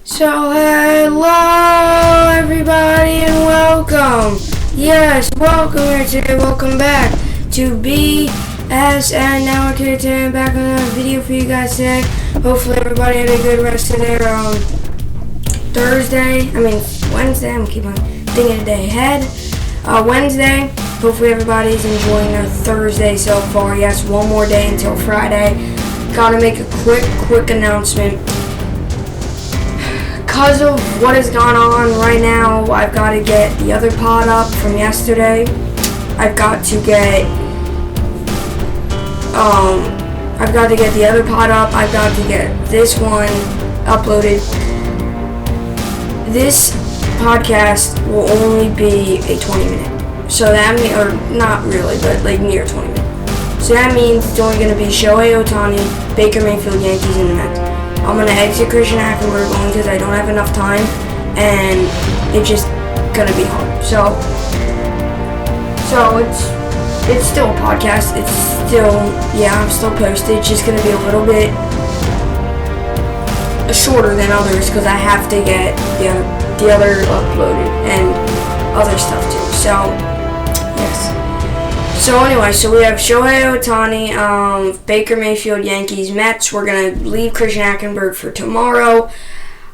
So hello everybody and welcome. Yes, welcome here today. Welcome back to BSN Network today. I'm back with another video for you guys today. Hopefully everybody had a good rest of their Wednesday. I'm keeping thinking a day ahead. Wednesday. Hopefully everybody's enjoying their Thursday so far. Yes, one more day until Friday. Gotta make a quick announcement. Because of what has gone on right now, I've got to get the other pod up from yesterday. I've got to get the other pod up. I've got to get this one uploaded. This podcast will only be a 20-minute. So that means, or not really, but like near 20 minutes. So that means it's only going to be Shohei Ohtani, Baker Mayfield, Yankees, and the Mets. I'm going to exit Christian Hackenberg only because I don't have enough time, and it's just going to be hard. So it's still a podcast. It's still, I'm still posted. It's just going to be a little bit shorter than others because I have to get the other uploaded and other stuff too. So, yes. So anyway, we have Shohei Ohtani, Baker Mayfield, Yankees, Mets. We're going to leave Christian Hackenberg for tomorrow.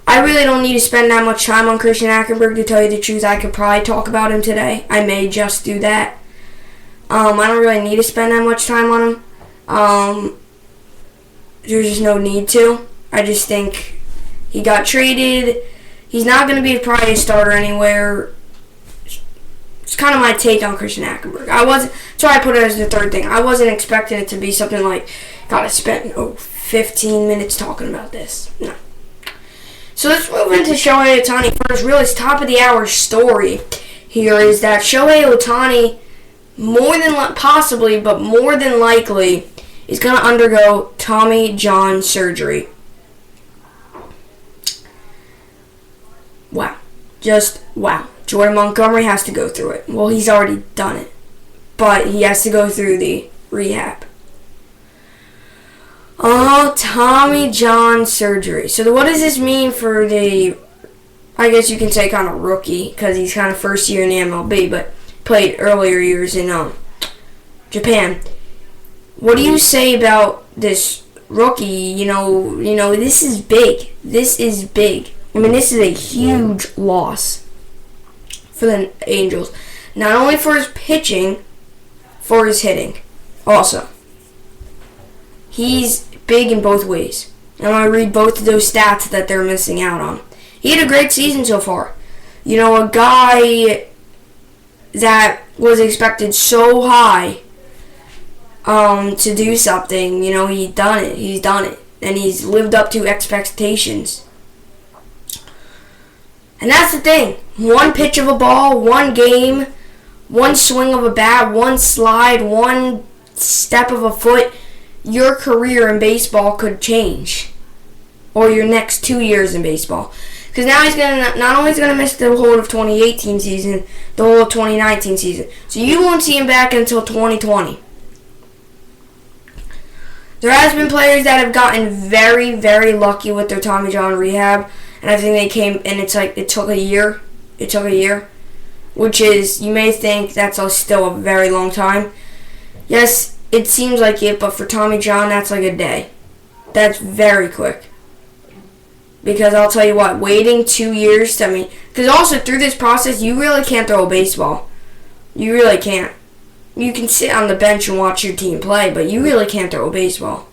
I really don't need to spend that much time on Christian Hackenberg, to tell you the truth. I could probably talk about him today. I may just do that. I don't really need to spend that much time on him. There's just no need to. I just think he got traded. He's not going to be probably a starter anywhere. It's kind of my take on Christian Hackenberg. That's why I put it as the third thing. I wasn't expecting it to be something like, gotta spend 15 minutes talking about this. No. So let's move into Shohei Ohtani first. Really, it's top of the hour story here is that Shohei Ohtani, more than likely, is going to undergo Tommy John surgery. Wow. Just wow. Jordan Montgomery has to go through it. Well, he's already done it. But he has to go through the rehab. Oh, Tommy John surgery. So what does this mean for the, I guess you can say kind of rookie, because he's kind of first year in the MLB, but played earlier years in Japan. What do you say about this rookie? You know, this is big. This is big. I mean, this is a huge loss for the Angels. Not only for his pitching, for his hitting also. He's big in both ways. And I want to read both of those stats that they're missing out on. He had a great season so far. A guy that was expected so high to do something, he's done it. And he's lived up to expectations. And that's the thing. One pitch of a ball, one game, one swing of a bat, one slide, one step of a foot, your career in baseball could change. Or your next 2 years in baseball. Because now he's not only going to miss the whole of 2018 season, the whole of 2019 season. So you won't see him back until 2020. There has been players that have gotten very, very lucky with their Tommy John rehab. And I think they came, and it's like it took a year. Which is, you may think that's still a very long time. Yes, it seems like it, but for Tommy John, that's like a day. That's very quick. Because I'll tell you what, waiting 2 years because also through this process, you really can't throw a baseball. You really can't. You can sit on the bench and watch your team play, but you really can't throw a baseball.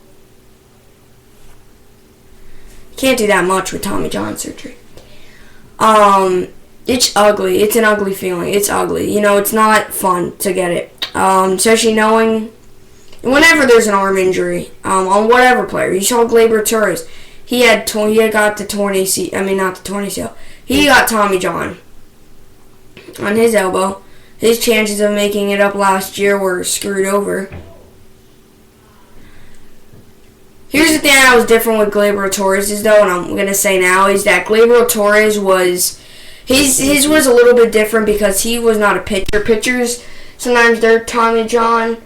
Can't do that much with Tommy John surgery. It's ugly. It's an ugly feeling. It's ugly. It's not fun to get it. Especially knowing whenever there's an arm injury on whatever player. You saw Gleyber Torres. He got the torn ACL. Not the torn ACL. He got Tommy John on his elbow. His chances of making it up last year were screwed over. Here's the thing that was different with Gleyber Torres, though, and I'm going to say now, is that Gleyber Torres was, his was a little bit different because he was not a pitcher. Pitchers, sometimes they're Tommy John.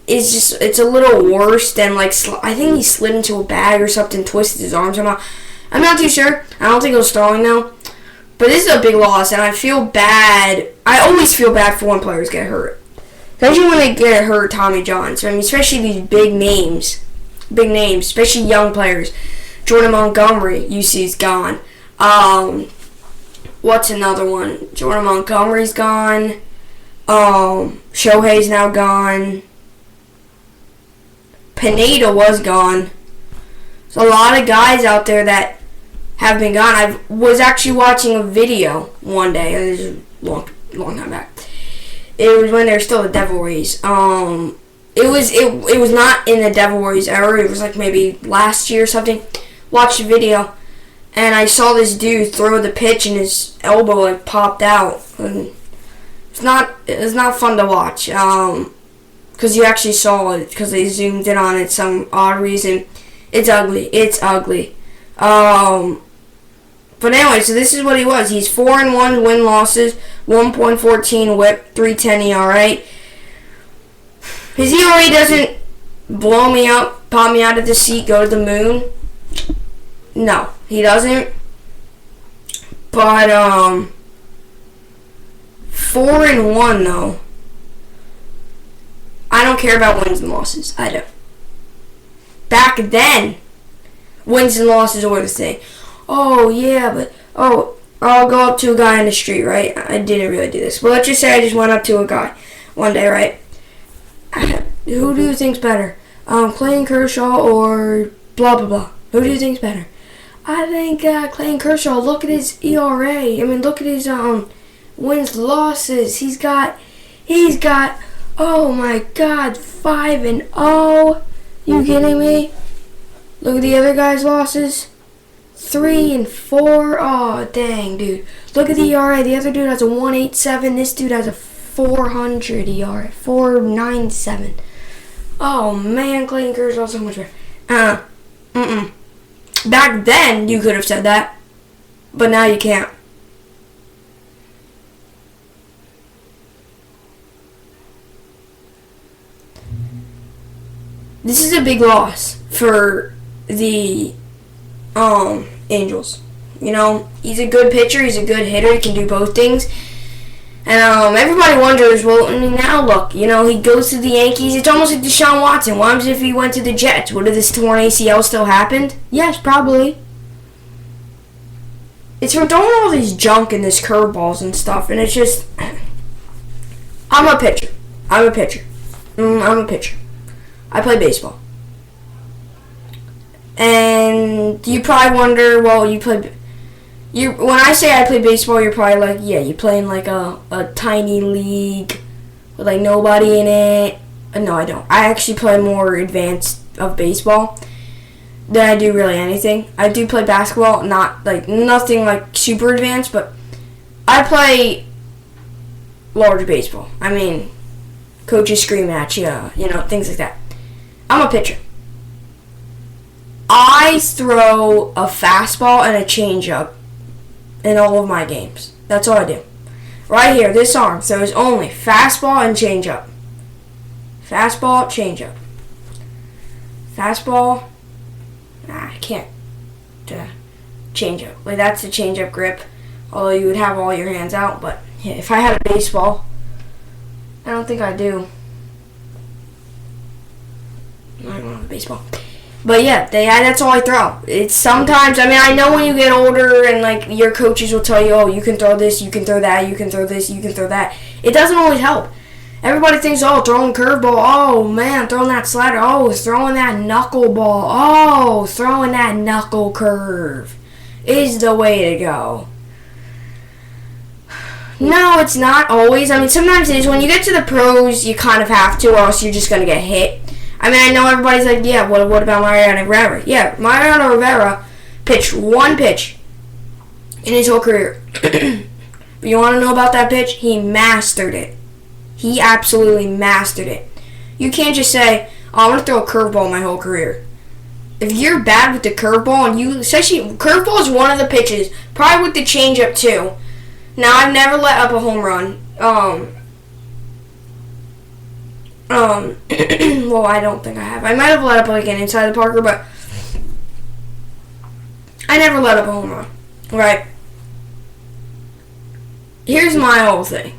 it's a little worse than like I think he slid into a bag or something, twisted his arm somehow. I'm not too sure. I don't think it was throwing though. But this is a big loss, and I feel bad. I always feel bad for when players get hurt, especially when they get hurt. Tommy John. So I mean, especially these big names, especially young players. Jordan Montgomery, UC's gone. What's another one? Jordan Montgomery's gone. Shohei's now gone. Pineda was gone. There's a lot of guys out there that have been gone. I was actually watching a video one day. This is a long time back. It was when they were still the Devil Rays. It was not in the Devil Rays era. It was like maybe last year or something. Watched the video, and I saw this dude throw the pitch, and his elbow like popped out. And it's not fun to watch. Because you actually saw it, because they zoomed in on it some odd reason. It's ugly. But anyway, so this is what he was. He's 4-1 win-losses, 1.14 whip, 3.10 ERA. His ERA doesn't blow me up, pop me out of the seat, go to the moon. No, he doesn't. But 4-1 though. I don't care about wins and losses. I don't. Back then, wins and losses were the thing. Oh, yeah, but, I'll go up to a guy in the street, right? I didn't really do this. But let's just say I just went up to a guy one day, right? Who do you think's better? Clayton Kershaw or blah, blah, blah? Who do you think's better? I think Clayton Kershaw. Look at his ERA. I mean, look at his wins, losses. He's got, oh my God, 5-0. You kidding me? Look at the other guy's losses. 3-4. Oh, dang, dude. Look at the ERA. The other dude has a 1.87. This dude has a 400 ERA. 4.97. Oh, man, Clayton Kershaw so much better. Back then, you could have said that. But now you can't. This is a big loss for the Angels. You know, he's a good pitcher, he's a good hitter, he can do both things. And everybody wonders, well, now look, you know, he goes to the Yankees. It's almost like Deshaun Watson. What happens if he went to the Jets? Would have this torn ACL still happened? Yes, probably. It's from throwing all these junk and this curveballs and stuff, and it's just, I'm a pitcher. I'm a pitcher. I play baseball. And you probably wonder, well, when I say I play baseball, you're probably like, yeah, you play in like a tiny league with like nobody in it. No, I don't. I actually play more advanced of baseball than I do really anything. I do play basketball, nothing like super advanced, but I play large baseball. I mean, coaches scream at you, you know, things like that. I'm a pitcher. I throw a fastball and a changeup in all of my games. That's all I do. Right here, this arm throws only fastball and changeup. Fastball, changeup. Fastball. I can't. Changeup. Like, that's the changeup grip. Although you would have all your hands out. But yeah, if I had a baseball, I don't think I do. I don't have a baseball. But yeah, that's all I throw. It's sometimes, I mean, I know when you get older and like your coaches will tell you, oh, you can throw this, you can throw that, you can throw this, you can throw that. It doesn't always help. Everybody thinks, oh, throwing curveball, oh man, throwing that slider, oh, throwing that knuckleball, oh, throwing that knuckle curve is the way to go. No, it's not always. I mean, sometimes it is. When you get to the pros, you kind of have to, or else you're just going to get hit. I mean, I know everybody's like, yeah, what about Mariano Rivera? Yeah, Mariano Rivera pitched one pitch in his whole career. But you want to know about that pitch? He mastered it. He absolutely mastered it. You can't just say, oh, I want to throw a curveball my whole career. If you're bad with the curveball, and especially, curveball is one of the pitches, probably with the changeup too. Now, I've never let up a home run. Well, I don't think I have. I might have let up like an inside the Parker, but I never let up a home run. Right? Here's my whole thing.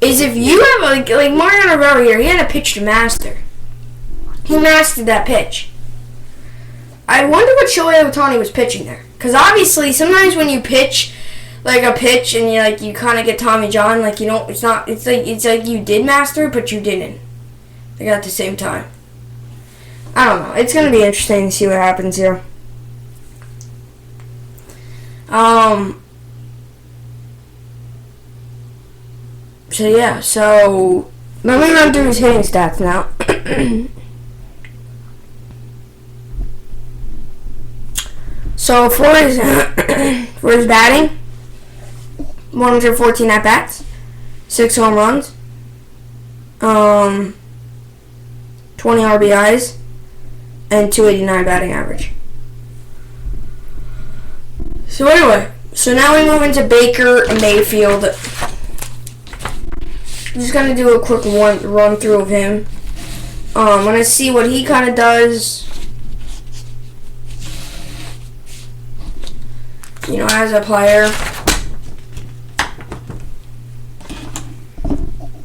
Is if you have like Mariano Rivera here, he had a pitch to master. He mastered that pitch. I wonder what Shohei Ohtani was pitching there. Because obviously, sometimes when you pitch like a pitch and you kind of get Tommy John, like it's like you did master it, but you didn't. Like at the same time. I don't know. It's gonna be interesting to see what happens here. So yeah. So let me run through his hitting stats now. So for his batting, 114 at bats, 6 home runs, 20 RBIs, and 289 batting average. So anyway, now we move into Baker Mayfield. I'm just gonna do a quick run through of him. I'm gonna see what he kind of does. As a player.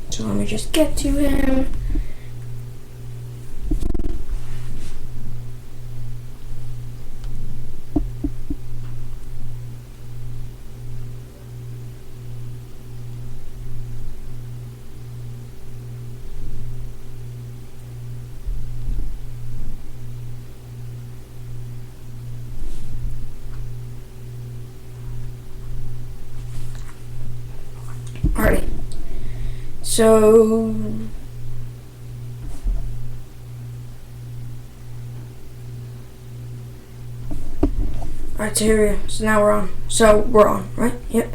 So let me just get to him. Alrighty. So alright, so here we go. So now we're on. So we're on, right? Yep.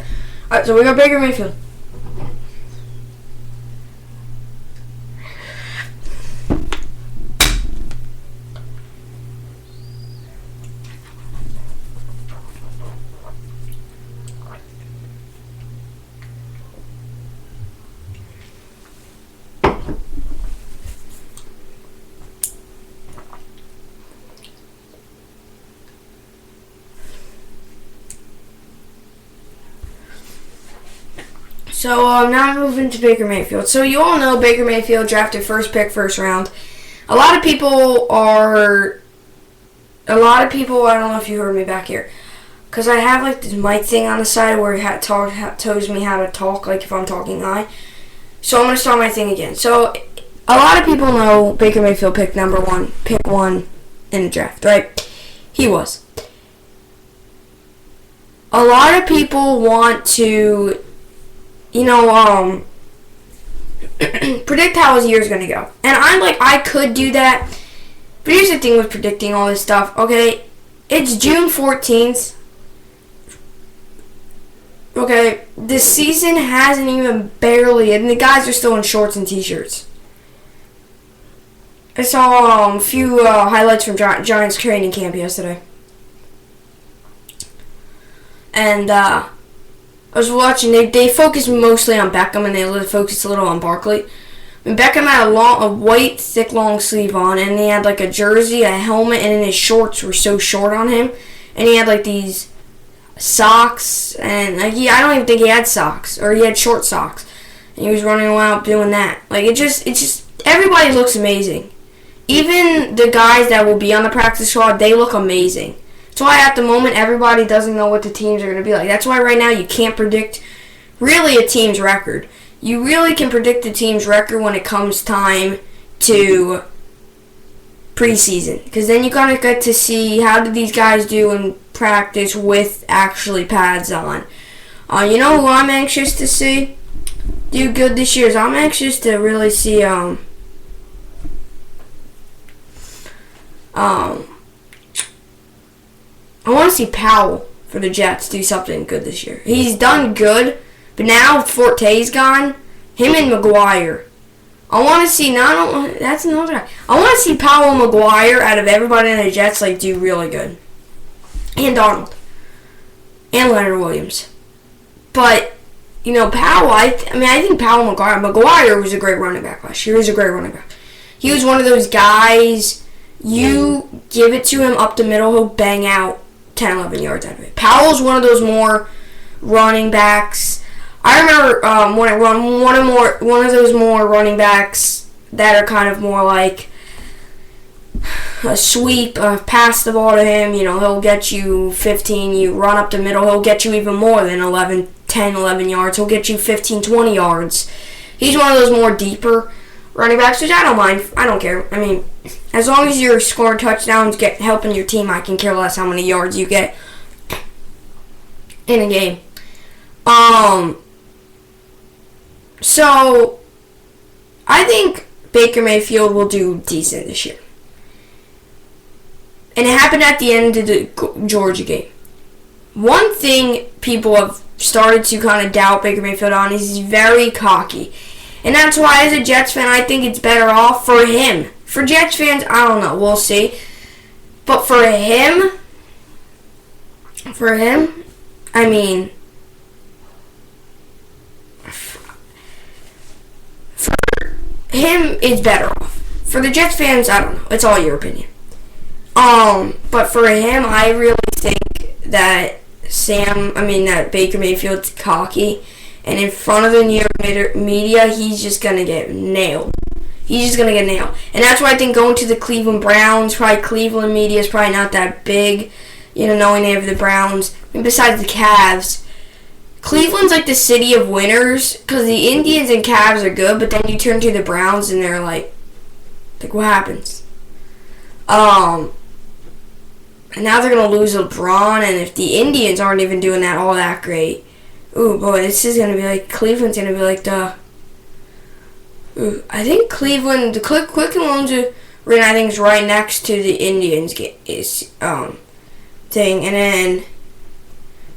Alright, so we got Baker Mayfield. So now I'm moving to Baker Mayfield. So you all know Baker Mayfield drafted first pick, first round. A lot of people, I don't know if you heard me back here, because I have like this mic thing on the side where it tells me how to talk, like if I'm talking high. So I'm going to start my thing again. So a lot of people know Baker Mayfield pick one in the draft, right? He was. A lot of people want to predict how his year's gonna go. And I could do that. But here's the thing with predicting all this stuff, okay? It's June 14th. Okay, the season hasn't even barely, and the guys are still in shorts and t-shirts. I saw a few highlights from Giants training camp yesterday. And, I was watching, they focused mostly on Beckham, and they focused a little on Barkley. And Beckham had a white, thick, long sleeve on, and he had like a jersey, a helmet, and then his shorts were so short on him. And he had like these socks, and I don't even think he had socks, or he had short socks. And he was running around doing that. Like, it just, everybody looks amazing. Even the guys that will be on the practice squad, they look amazing. That's why at the moment everybody doesn't know what the teams are going to be like. That's why right now you can't predict really a team's record. You really can predict the team's record when it comes time to preseason. Because then you kind of get to see how did these guys do in practice with actually pads on. You know who I'm anxious to see do good this year? I'm anxious to really see I want to see Powell for the Jets do something good this year. He's done good, but now Forte's gone. Him and McGuire. I want to see that's another guy. I want to see Powell and McGuire out of everybody in the Jets do really good. And Darnold. And Leonard Williams. But Powell. I think Powell McGuire was a great running back last year. He was a great running back. He was one of those guys. You give it to him up the middle, he'll bang out 10, 11 yards out of it. Powell's one of those more running backs. I remember when I run one of those more running backs that are kind of more like a sweep, pass the ball to him. He'll get you 15. You run up the middle, he'll get you even more than 10, 11 yards. He'll get you 15, 20 yards. He's one of those more deeper running backs, which I don't mind. I don't care. As long as you're scoring touchdowns, helping your team, I can care less how many yards you get in a game. So I think Baker Mayfield will do decent this year. And it happened at the end of the Georgia game. One thing people have started to kind of doubt Baker Mayfield on is he's very cocky. And that's why, as a Jets fan, I think it's better off for him. For Jets fans, I don't know. We'll see. But for him, it's better off. For the Jets fans, I don't know. It's all your opinion. But for him, I really think that that Baker Mayfield's cocky, and in front of the New York media, he's just gonna get nailed. And that's why I think going to the Cleveland Browns, probably Cleveland media is probably not that big, knowing they have the Browns. Besides the Cavs, Cleveland's like the city of winners, because the Indians and Cavs are good, but then you turn to the Browns and they're like what happens? And now they're going to lose LeBron, and if the Indians aren't even doing that all that great, ooh, boy, this is going to be like, Cleveland's going to be like I think Cleveland, the Quicken Loans Arena, I think, is right next to the Indians thing, and then I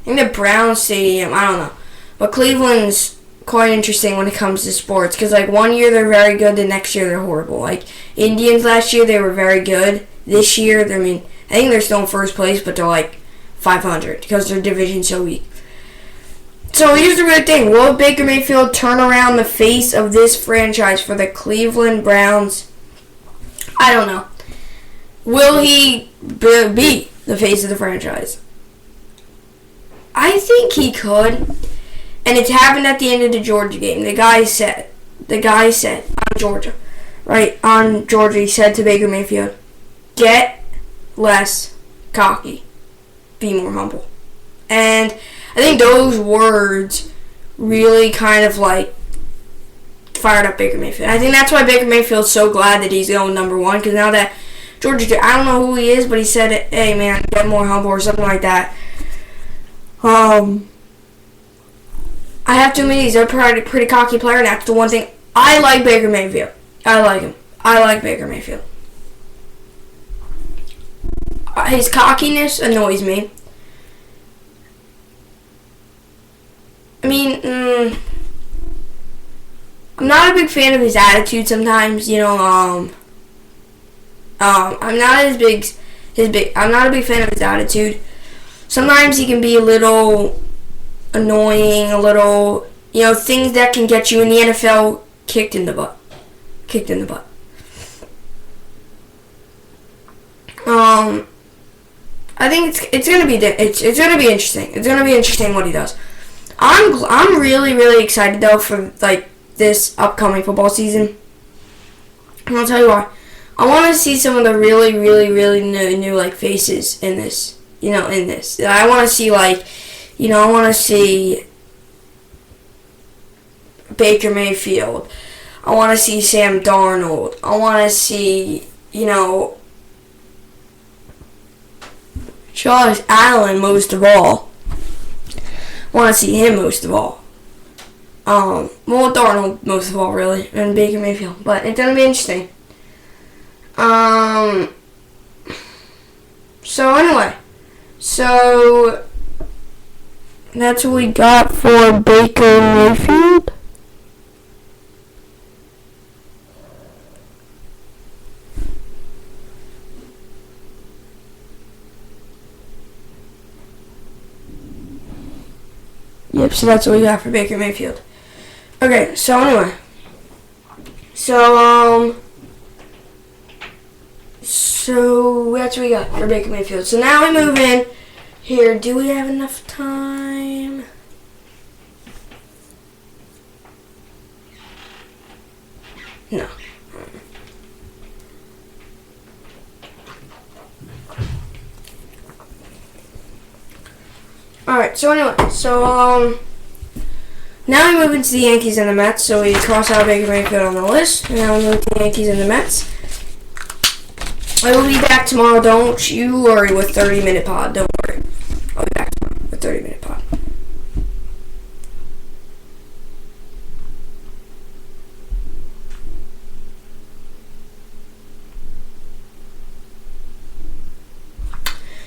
think the Browns Stadium, I don't know. But Cleveland's quite interesting when it comes to sports, because, 1 year they're very good, the next year they're horrible. Indians last year, they were very good. This year, I think they're still in first place, but they're 500 because their division's so weak. So here's the real thing. Will Baker Mayfield turn around the face of this franchise for the Cleveland Browns? I don't know. Will he be the face of the franchise? I think he could. And it's happened at the end of the Georgia game. The guy said on Georgia, he said to Baker Mayfield, get less cocky, be more humble. And I think those words really kind of fired up Baker Mayfield. I think that's why Baker Mayfield's so glad that he's going number one, because now that Georgia, I don't know who he is, but he said, hey man, get more humble or something like that. I have to admit he's a pretty cocky player, and that's the one thing. I like Baker Mayfield. I like him. I like Baker Mayfield. His cockiness annoys me. I'm not a big fan of his attitude sometimes. I'm not I'm not a big fan of his attitude. Sometimes he can be a little annoying, a little, things that can get you in the NFL kicked in the butt. I think it's gonna be interesting. It's gonna be interesting what he does. I'm really, really excited though for this upcoming football season. And I'll tell you why. I want to see some of the really, really, really new faces in this. I want to see I want to see Baker Mayfield. I want to see Sam Darnold. I want to see Josh Allen most of all. I want to see him most of all. Darnold most of all, really, and Baker Mayfield. But it's gonna be interesting. So anyway, that's what we got for Baker Mayfield. Yep, so that's what we got for Baker Mayfield. Okay, so anyway. So that's what we got for Baker Mayfield. So now we move in here. Do we have enough time? No. Alright, so anyway, now we move into the Yankees and the Mets. So we cross out Baker Mayfield on the list, and now we move to the Yankees and the Mets. I will be back tomorrow. Don't you worry with 30-minute pod. Don't worry. I'll be back tomorrow with 30-minute pod.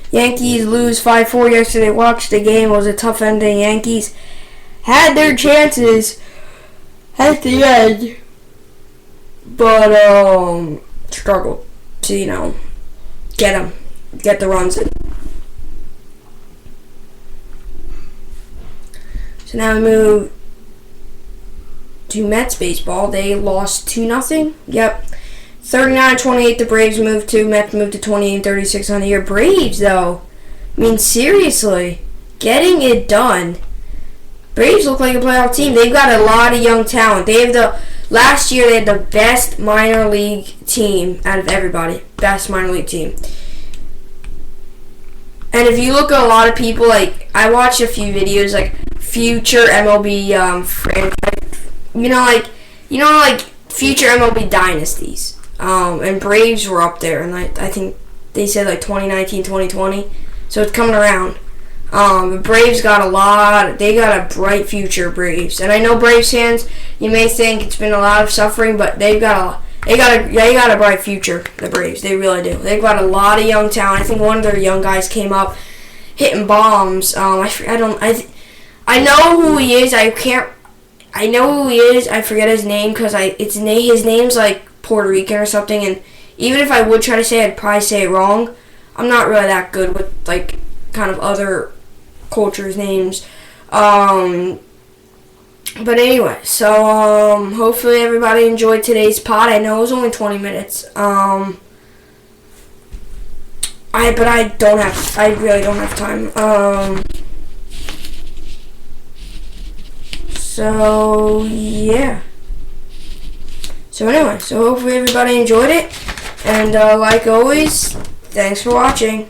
Yankees lose 5-4 yesterday. Watched the game. It was a tough ending. Yankees had their chances at the end, but struggled to get the runs in. So now we move to Mets baseball. They lost 2-0. Yep. 39-28, the Braves moved to. Mets moved to 28-36 on the year. Braves, though, I mean, seriously, getting it done. Braves look like a playoff team. They've got a lot of young talent. Last year they had the best minor league team out of everybody. Best minor league team. And if you look at a lot of people, like, I watched a few videos, like, future MLB franchise, like future MLB dynasties. And Braves were up there, and I think they said like 2019, 2020. So it's coming around. The Braves they got a bright future, Braves. And I know Braves fans, you may think it's been a lot of suffering, but they got a bright future, the Braves. They really do. They've got a lot of young talent. I think one of their young guys came up hitting bombs. I know who he is. I know who he is. I forget his name because his name's like Puerto Rican or something, and even if I would try to say it, I'd probably say it wrong. I'm not really that good with like kind of other cultures' names. But anyway, so hopefully everybody enjoyed today's pod. I know it was only 20 minutes. I really don't have time. So yeah. So anyway, hopefully everybody enjoyed it. And like always, thanks for watching.